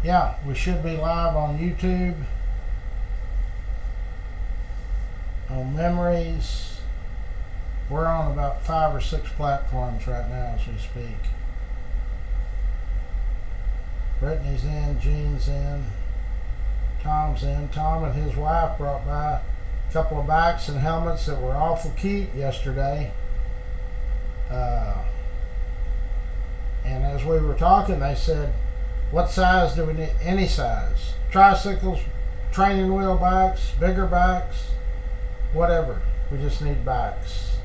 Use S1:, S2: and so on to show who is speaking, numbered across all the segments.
S1: Yeah, we should be live on YouTube, on Memories. We're on about 5 or 6 platforms right now as we speak. Brittany's in, Gene's in, Tom's in. Tom and his wife brought by a couple of bikes and helmets that were awful cute yesterday. And as we were talking, they said, what size do we need? Any size. Tricycles, training wheel bikes, bigger bikes, whatever. We just need bikes.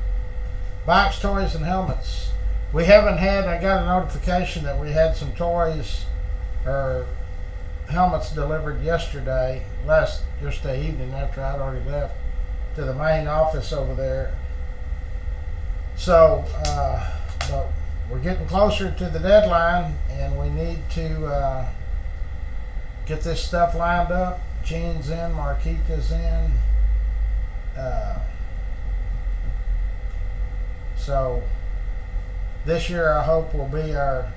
S1: Bikes, toys, and helmets. We haven't had, I got a notification that we had some toys or helmets delivered yesterday evening after I'd already left to the main office over there. So, but we're getting closer to the deadline, and we need to get this stuff lined up. Gene's in, Marquita's in. So this year I hope will be our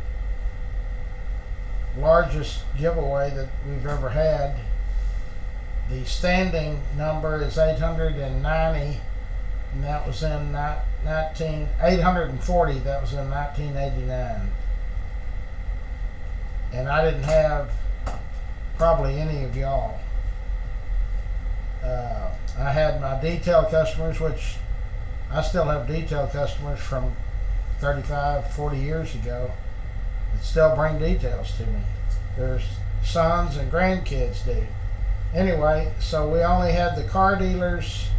S1: largest giveaway that we've ever had. The standing number is 890, and that was in 840. That was in 1989, and I didn't have probably any of y'all. I had my detail customers, which I still have detail customers from 35, 40 years ago that still bring details to me. Their sons and grandkids do. Anyway, so we only had the car dealers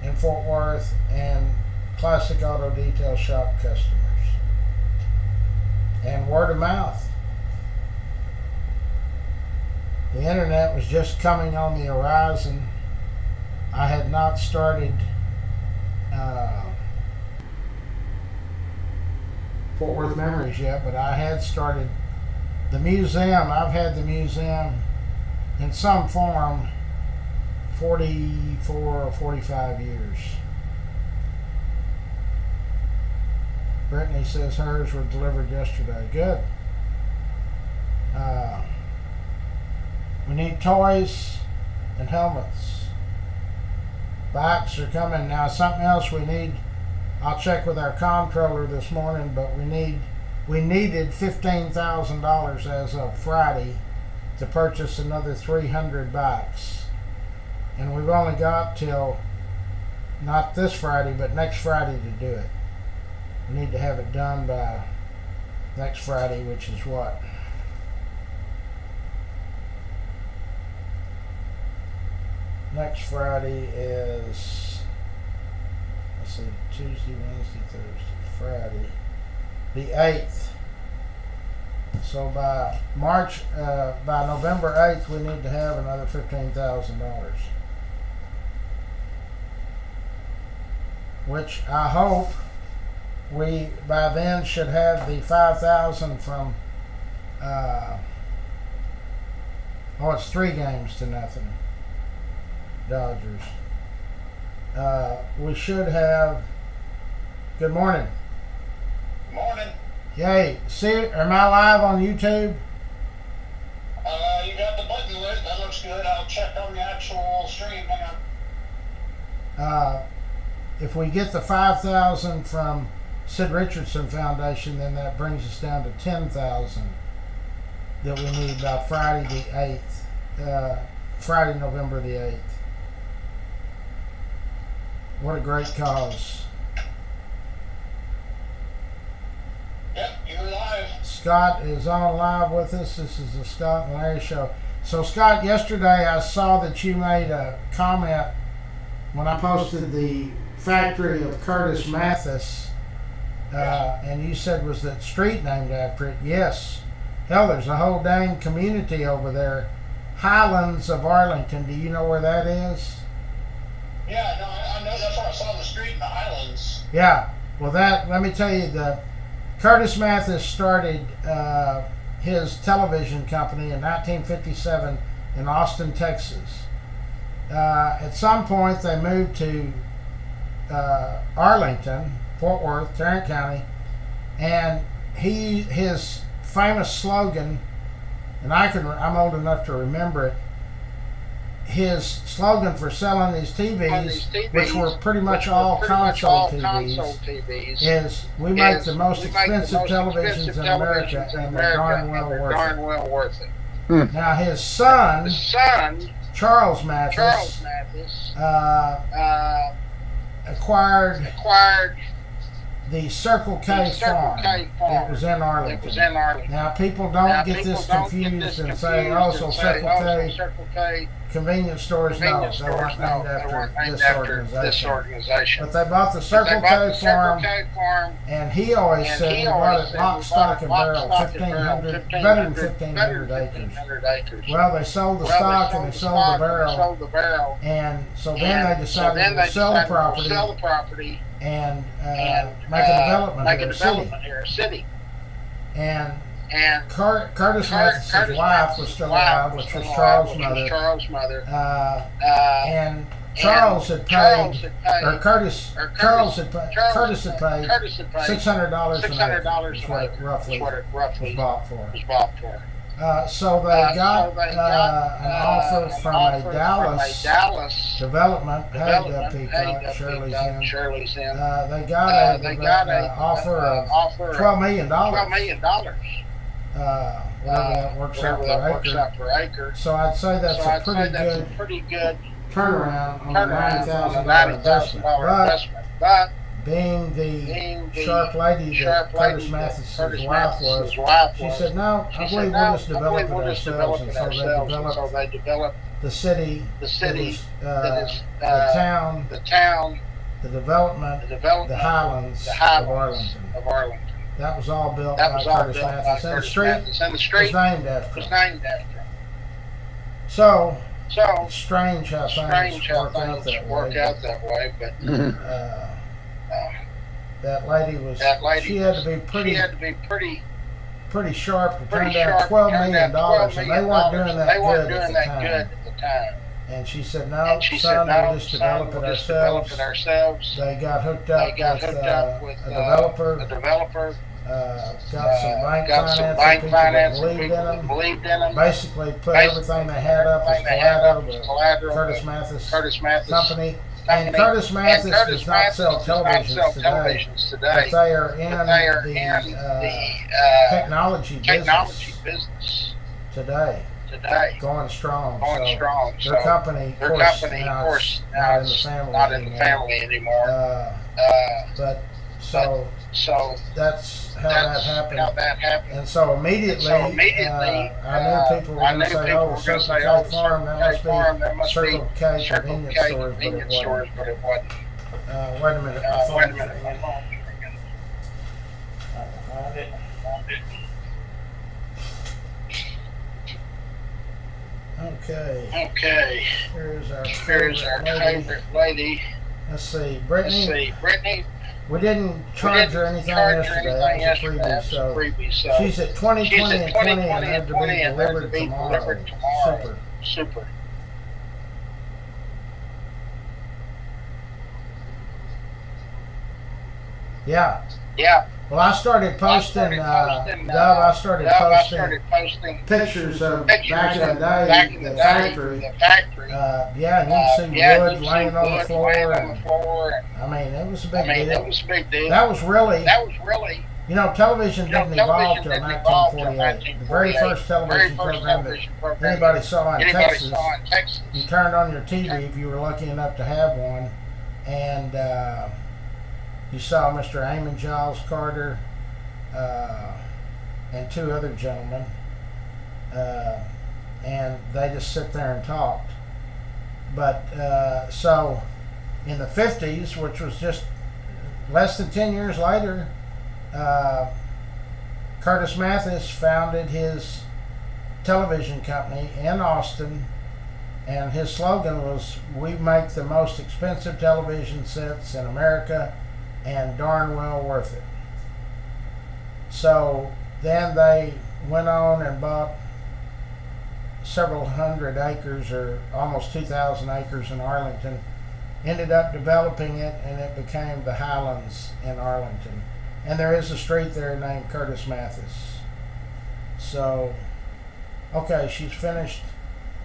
S1: in Fort Worth and Classic Auto Detail Shop customers. And word of mouth. The internet was just coming on the horizon. I had not started Fort Worth Memories yet, but I had started the museum. I've had the museum in some form 44 or 45 years. Brittany says hers were delivered yesterday. Good. We need toys and helmets. Bikes are coming. Now something else we need, I'll check with our comptroller this morning, but we needed $15,000 as of Friday to purchase another 300 bikes. And we've only got till, not this Friday, but next Friday to do it. We need to have it done by next Friday, which is what? Next Friday is, let's see, Tuesday, Wednesday, Thursday, Friday, the 8th. So by November 8th, we need to have another $15,000. Which I hope we by then should have the 5,000 from, it's 3 games to nothing. Dodgers. We should have. Good morning.
S2: Good morning.
S1: Yay. See, am I live on YouTube?
S2: You got the button lit. That looks good. I'll check on the actual stream. Hang on.
S1: If we get the 5,000 from Sid Richardson Foundation, then that brings us down to 10,000 that we need by Friday the 8th. Friday, November the 8th. What a great cause.
S2: Yep, you're live.
S1: Scott is on live with us. This is the Scott and Larry Show. So Scott, yesterday I saw that you made a comment when I posted the factory of Curtis Mathis, and you said, was that street named after it? Yes. Hell, there's a whole dang community over there. Highlands of Arlington. Do you know where that is?
S2: Yeah, no, I know. That's where I saw the street in the Highlands.
S1: Yeah. Well, let me tell you, Curtis Mathis started his television company in 1957 in Austin, Texas. At some point, they moved to Arlington, Fort Worth, Tarrant County, and his famous slogan and I'm old enough to remember it. His slogan for selling these TVs, which were pretty much all console TVs, is "We make the most expensive televisions in America, and they're darn well worth it." Now his son, Charles Mathis, acquired the Circle K farm. It was in Arlington. Now people don't get this confused and say, "Oh, so Circle K convenience stores." No, they weren't named after this organization. But they bought the Circle K farm, and he always said he bought it lock, stock, and barrel, better than 1,500 acres. Well, they sold the stock and they sold the barrel, and so then they decided to sell the property and make a development here, a city. And Curtis Mathis's wife was still alive, which was Charles' mother. And Charles had paid, or Curtis had paid $600 an acre, is what it roughly was bought for. So they got an offer from a Dallas development, Peacock, Shirley's in. They got an offer of $12 million. Whatever that works out per acre. So I'd say that's a pretty good turnaround on a $90,000 investment. But being the sharp lady that Curtis Mathis's wife was, she said, "No, I believe we'll just develop it ourselves." And so they developed the city, the town, the development, the Highlands of Arlington. That was all built by Curtis Mathis, and the street was named after him. So it's strange how things work out that way. But that lady she had to be pretty sharp to turn down $12 million, and they weren't doing that good at the time. And she said, "No, son, we'll just develop it ourselves." They got hooked up with a developer. Got some bank financing, people believed in them. Basically put everything they had up as collateral. Curtis Mathis company. And Curtis Mathis does not sell televisions today, but they are in the technology business today. Going strong. So their company, of course, now is not in the family anymore. But so that's how that happened. And so immediately, I knew people were going to say, "Oh, Circle K farm, that must be Circle K convenience stores," but it wasn't. Wait a minute, my phone's ringing. I can find it. Okay. Here's our favorite lady. Let's see, Brittany. We didn't charge her anything yesterday. That was a freebie. So she's at 20, 20, and 20, and had to be delivered tomorrow. Super. Yeah. Well, I started posting, pictures of back in the day, the factory. Yeah, and you can see wood laying on the floor. I mean, it was a big deal. That was really, television didn't evolve till 1948. The very first television program that anybody saw in Texas, you turned on your TV if you were lucky enough to have one, and you saw Mr. Amon Giles Carter and two other gentlemen, and they just sit there and talked. But so in the 50s, which was just less than 10 years later, Curtis Mathis founded his television company in Austin, and his slogan was, "We make the most expensive television sets in America, and darn well worth it." So then they went on and bought several hundred acres, or almost 2,000 acres in Arlington, ended up developing it, and it became the Highlands in Arlington. And there is a street there named Curtis Mathis. So Okay, she's finished.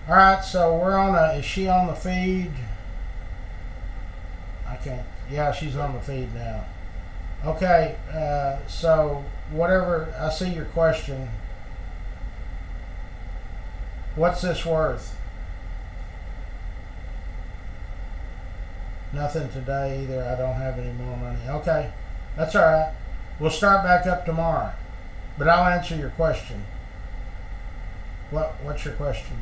S1: All right, so we're on is she on the feed? I can't. Yeah, she's on the feed now. Okay, so whatever, I see your question. What's this worth? Nothing today either. I don't have any more money. Okay, that's all right. We'll start back up tomorrow, but I'll answer your question. What's your question?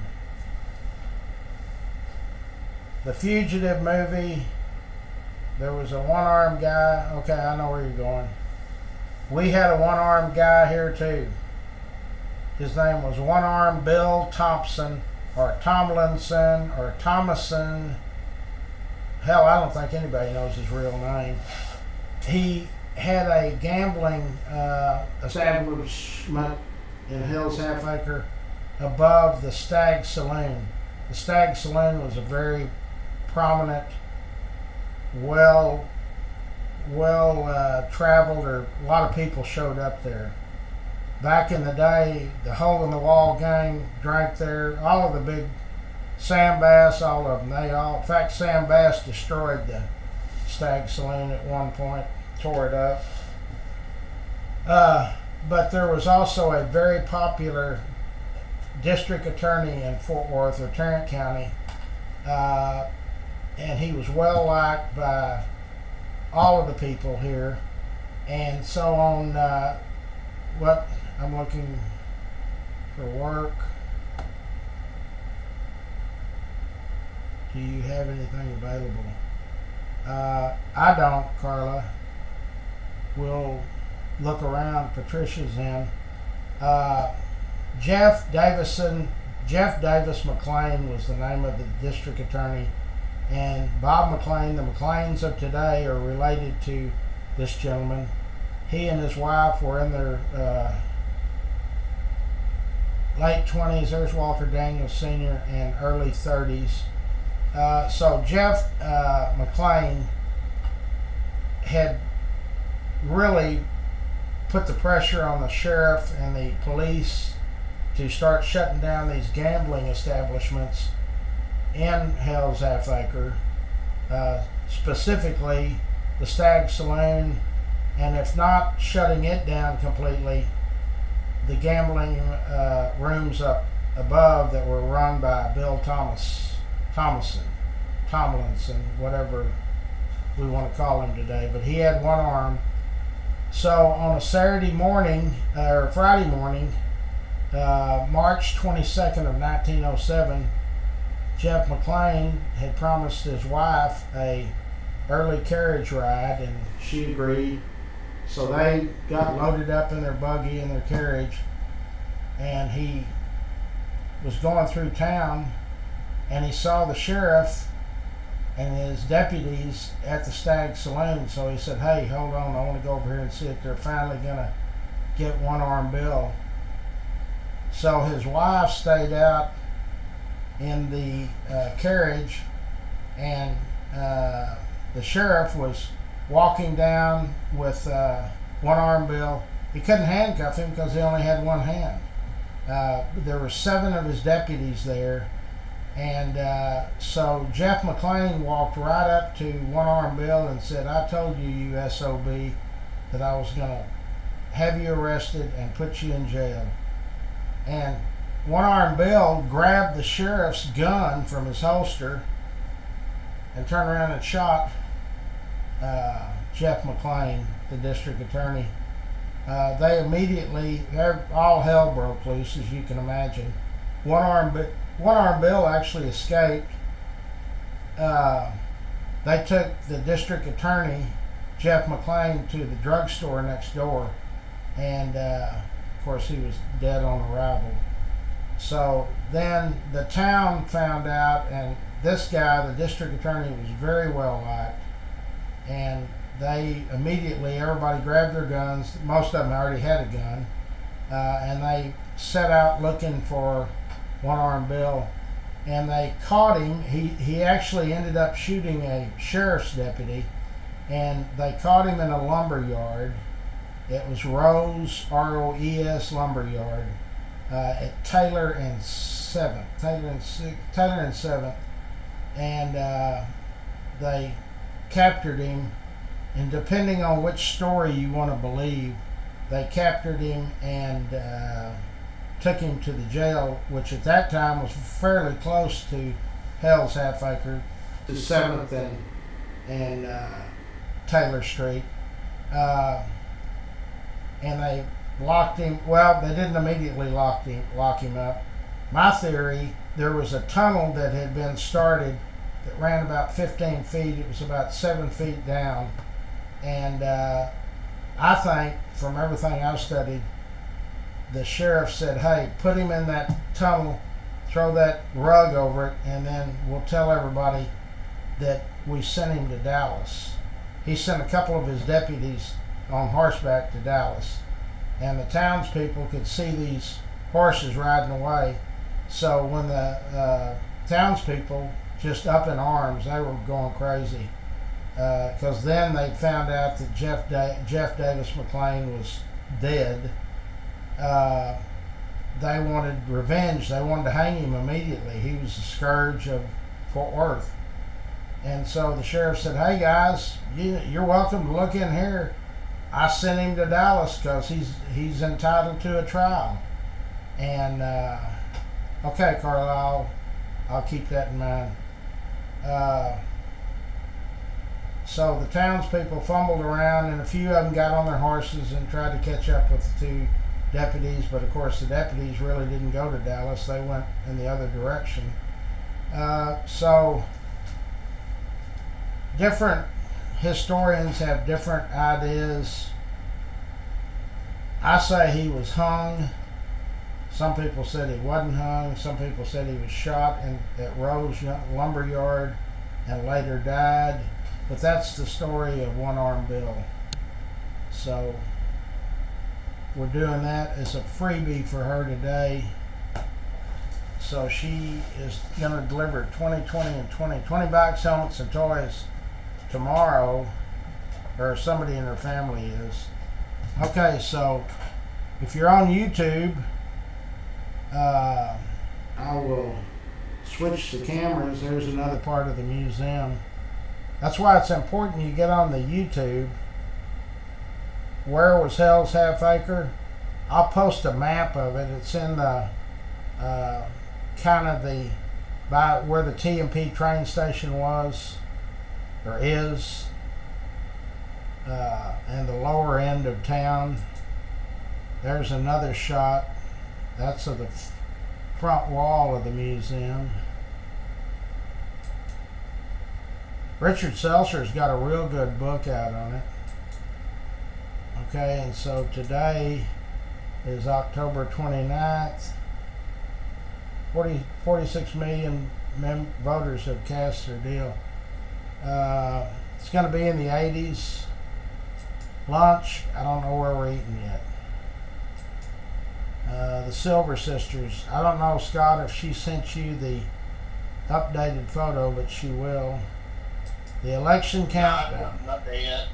S1: The Fugitive movie. There was a one-armed guy. Okay, I know where you're going. We had a one-armed guy here too. His name was One-Armed Bill Thompson, or Tomlinson, or Thomason. Hell, I don't think anybody knows his real name. He had a gambling establishment in Hills Half Acre above the Stag Saloon. The Stag Saloon was a very prominent, well traveled, or a lot of people showed up there. Back in the day, the Hole in the Wall gang drank there. All of the big Sam Bass, all of them. In fact, Sam Bass destroyed the Stag Saloon at one point, tore it up. But there was also a very popular district attorney in Fort Worth or Tarrant County, and he was well liked by all of the people here. And so on, what I'm looking for work. Do you have anything available? I don't, Carla. We'll look around. Patricia's in. Jeff Davis McClain was the name of the district attorney, and Bob McClain. The McClains of today are related to this gentleman. He and his wife were in their late 20s. There's Walter Daniels Sr. and early 30s. So Jeff McClain had really put the pressure on the sheriff and the police to start shutting down these gambling establishments in Hell's Half Acre, specifically the Stag Saloon, and if not shutting it down completely, the gambling rooms up above that were run by Bill Tomlinson, whatever we want to call him today, but he had one arm. So on a Saturday morning, or Friday morning, March 22nd of 1907, Jeff McClain had promised his wife a early carriage ride, and she agreed. So they got loaded up in their buggy and their carriage, and he was going through town, and he saw the sheriff and his deputies at the Stag Saloon. So he said, "Hey, hold on, I want to go over here and see if they're finally going to get One-Armed Bill." So his wife stayed out in the carriage, and the sheriff was walking down with One-Armed Bill. He couldn't handcuff him because he only had one hand. There were 7 of his deputies there, and so Jeff McClain walked right up to One-Armed Bill and said, "I told you, you SOB, that I was going to have you arrested and put you in jail." And One-Armed Bill grabbed the sheriff's gun from his holster and turned around and shot Jeff McClain, the district attorney. They immediately, all hell broke loose, as you can imagine. One-Armed Bill actually escaped. They took the district attorney, Jeff McClain, to the drugstore next door, and of course he was dead on arrival. So then the town found out, and this guy, the district attorney, was very well liked, and they immediately, everybody grabbed their guns. Most of them already had a gun, and they set out looking for One-Armed Bill, and they caught him. He actually ended up shooting a sheriff's deputy, and they caught him in a lumber yard. It was Rose, R-O-E-S lumber yard, at Taylor and 7th. Taylor and 7th. And they captured him. And depending on which story you want to believe, they captured him and took him to the jail, which at that time was fairly close to Hell's Half Acre, to 7th and Taylor Street. And they locked him. Well, they didn't immediately lock him up. My theory, there was a tunnel that had been started that ran about 15 feet. It was about 7 feet down. And I think, from everything I've studied, the sheriff said, hey, put him in that tunnel, throw that rug over it, and then we'll tell everybody that we sent him to Dallas. He sent a couple of his deputies on horseback to Dallas. And the townspeople could see these horses riding away. So when the townspeople, just up in arms, they were going crazy. Because then they found out that Jeff Davis McClain was dead. They wanted revenge. They wanted to hang him immediately. He was the scourge of Fort Worth. And so the sheriff said, hey guys, you're welcome to look in here. I sent him to Dallas because he's entitled to a trial. And okay, Carla, I'll keep that in mind. So the townspeople fumbled around, and a few of them got on their horses and tried to catch up with the two deputies. But of course, the deputies really didn't go to Dallas; they went in the other direction. So different historians have different ideas. I say he was hung. Some people said he wasn't hung. Some people said he was shot at Rose Lumber Yard and later died. But that's the story of One Arm Bill. So we're doing that as a freebie for her today. So she is going to deliver 2020 and 20 bikes, helmets, and toys tomorrow, or somebody in her family is. Okay, so if you're on YouTube, I will switch the cameras. There's another part of the museum. That's why it's important you get on the YouTube. Where was Hell's Half Acre? I'll post a map of it. It's in the kind of the by where the T&P train station was or is, and the lower end of town. There's another shot. That's of the front wall of the museum. Richard Seltzer's got a real good book out on it. Okay, and so today is October 29th. 46 million voters have cast their deal. It's going to be in the 80s. Lunch, I don't know where we're eating yet. The Silver Sisters, I don't know, Scott, if she sent you the updated photo, but she will. The election countdown.
S2: Not there yet.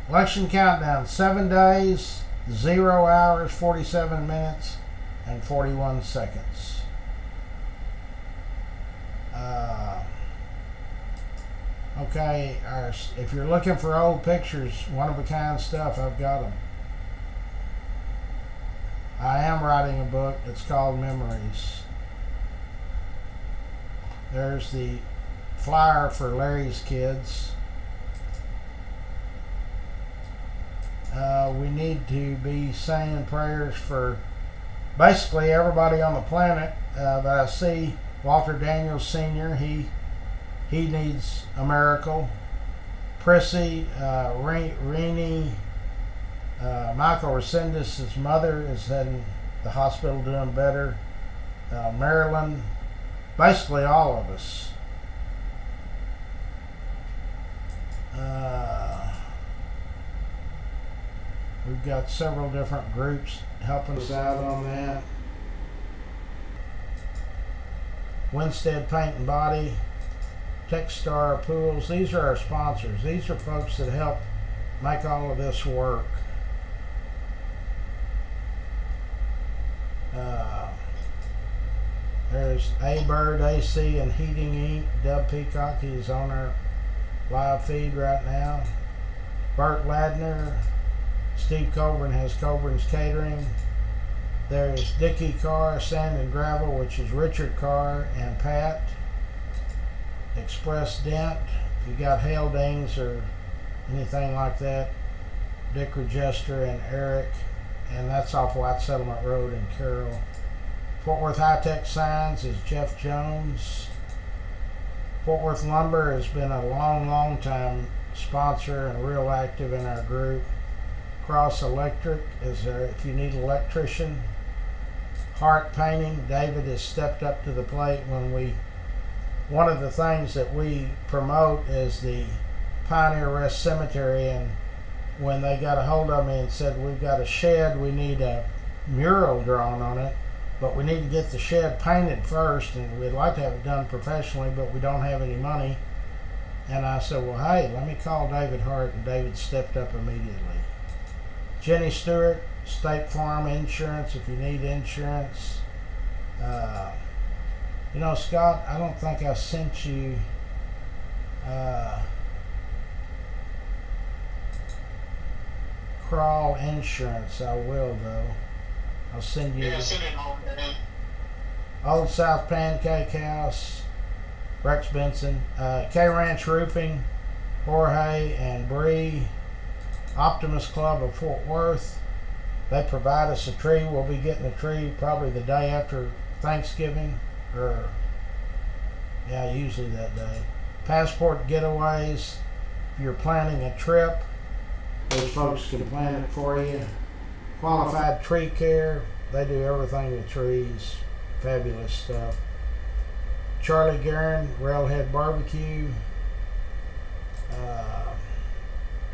S1: Election countdown, 7 days, 0 hours, 47 minutes, and 41 seconds. Okay, if you're looking for old pictures, one-of-a-kind stuff, I've got them. I am writing a book. It's called Memories. There's the flyer for Larry's Kids. We need to be saying prayers for basically everybody on the planet that I see. Walter Daniels Sr., he needs a miracle. Prissy, Renee, Michael Resendez, his mother, is in the hospital doing better. Marilyn, basically all of us. We've got several different groups helping us out on that. Winstead Paint and Body, Techstar Pools, these are our sponsors. These are folks that help make all of this work. There's A Bird AC and Heating Inc. Dub Peacock, he's on our live feed right now. Burt Ladner, Steve Coburn has Coburn's Catering. There's Dickie Carr, Sand and Gravel, which is Richard Carr and Pat. Express Dent, if you got hail dings or anything like that, Dick Regester and Eric, and that's off White Settlement Road in Carroll. Fort Worth High Tech Signs is Jeff Jones. Fort Worth Lumber has been a long time sponsor and real active in our group. Cross Electric is there if you need an electrician. Hart Painting, David has stepped up to the plate one of the things that we promote is the Pioneer Rest Cemetery, and when they got a hold of me and said, we've got a shed, we need a mural drawn on it, but we need to get the shed painted first, and we'd like to have it done professionally, but we don't have any money. And I said, well, hey, let me call David Hart, and David stepped up immediately. Jenny Stewart, State Farm Insurance, if you need insurance. You know, Scott, I don't think I sent you Crawl Insurance. I will, though. I'll send you.
S2: Yeah, send it on, man.
S1: Old South Pancake House, Rex Benson, K Ranch Roofing, Jorge and Bree, Optimus Club of Fort Worth. They provide us a tree. We'll be getting a tree probably the day after Thanksgiving, or yeah, usually that day. Passport Getaways, if you're planning a trip, those folks can plan it for you. Qualified Tree Care, they do everything with trees. Fabulous stuff. Charlie Guerin, Railhead Barbecue.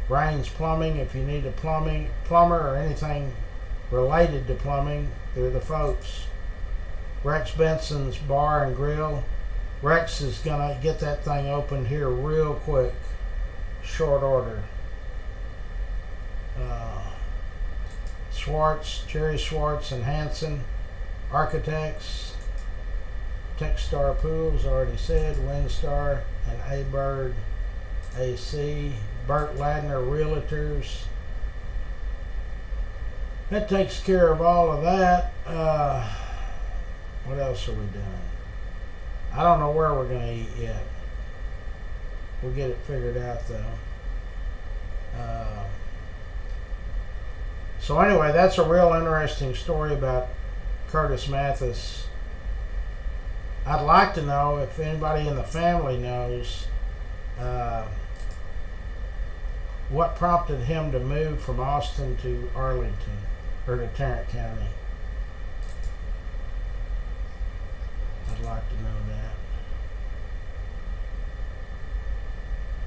S1: Rains Plumbing, if you need a plumber or anything related to plumbing, they're the folks. Rex Benson's Bar and Grill. Rex is gonna get that thing opened here real quick, short order. Schwartz, Jerry Schwartz and Hanson Architects. Techstar Pools, already said. Windstar and A Bird AC. Burt Ladner Realtors. That takes care of all of that. What else are we doing? I don't know where we're going to eat yet. We'll get it figured out, though. So anyway, that's a real interesting story about Curtis Mathis. I'd like to know if anybody in the family knows what prompted him to move from Austin to Arlington, or to Tarrant County. I'd like to know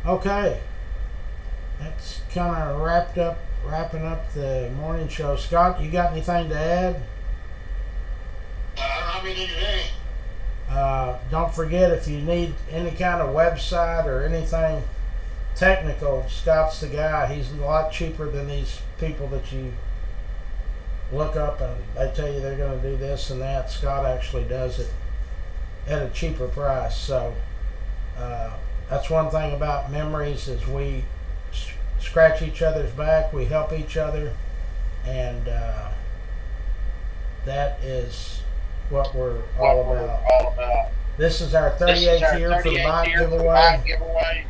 S1: that. Okay, that's kind of wrapping up the morning show. Scott, you got anything to add?
S2: I don't have anything today.
S1: Don't forget, if you need any kind of website or anything technical, Scott's the guy. He's a lot cheaper than these people that you look up and they tell you they're going to do this and that. Scott actually does it at a cheaper price. So that's one thing about Memories, is we scratch each other's back, we help each other, and that is what we're all about. This is our 38th year for the bike giveaway.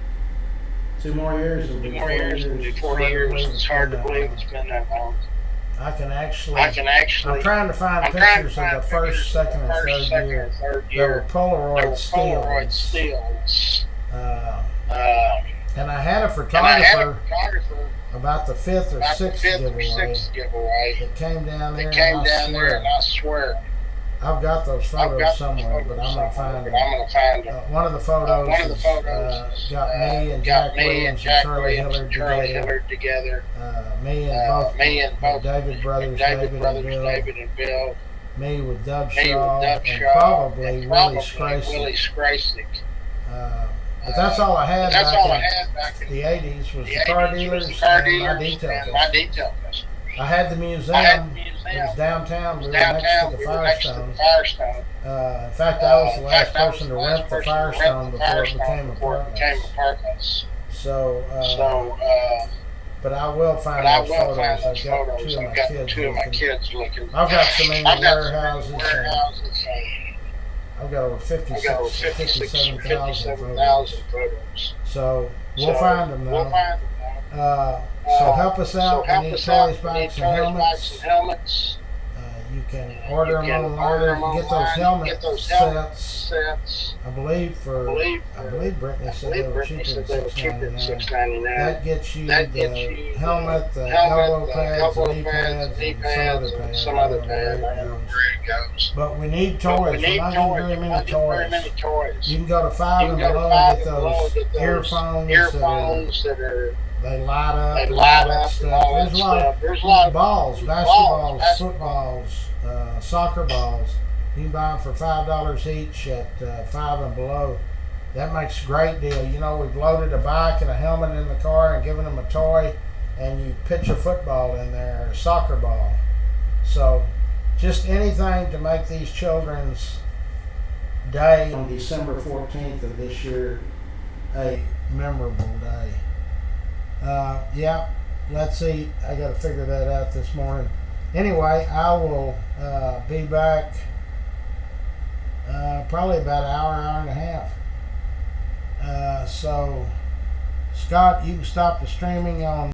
S1: 2 more years. 2 more years. 4 years. It's hard to believe it's been that long. I can actually. I'm trying to find pictures of the first, second, and third year. There were Polaroid stills. And I had a photographer about the 5th or 6th giveaway that came down there, and I swear I've got those photos somewhere, but I'm gonna find them. One of the photos got me and Jack Williams and Charlie Hillard together. Me and both David Brothers, David and Bill. Me with Dub Shaw and probably Willie Scrasick. But that's all I had back in the 80s was the car dealers and my detail customer. I had the museum It was downtown. We were next to the Firestone. In fact, I was the last person to rent the Firestone before it became apartments. So, but I will find those photos. I've got two of my kids looking. I've got so many warehouses. I've got over 57,000 photos. So we'll find them though. So help us out. We need toys, bikes, and helmets. You can order them online. You can get those helmet sets. I believe Brittany said they were cheaper than $6.99. That gets you the helmet, the elbow pads, the knee pads, and some other pad. I don't know where it goes. But we need toys. We're not getting very many toys. You can go to Five and Below and get those earphones that are. They light up and all that stuff. There's a lot of balls, basketballs, footballs, soccer balls. You can buy them for $5 each at Five and Below. That makes a great deal. You know, we've loaded a bike and a helmet in the car and given them a toy, and you pitch a football in there, or a soccer ball. So just anything to make these children's day on December 14th of this year a memorable day. Yeah, let's see. I got to figure that out this morning. Anyway, I will be back probably about an hour and a half. So, Scott, you can stop the streaming on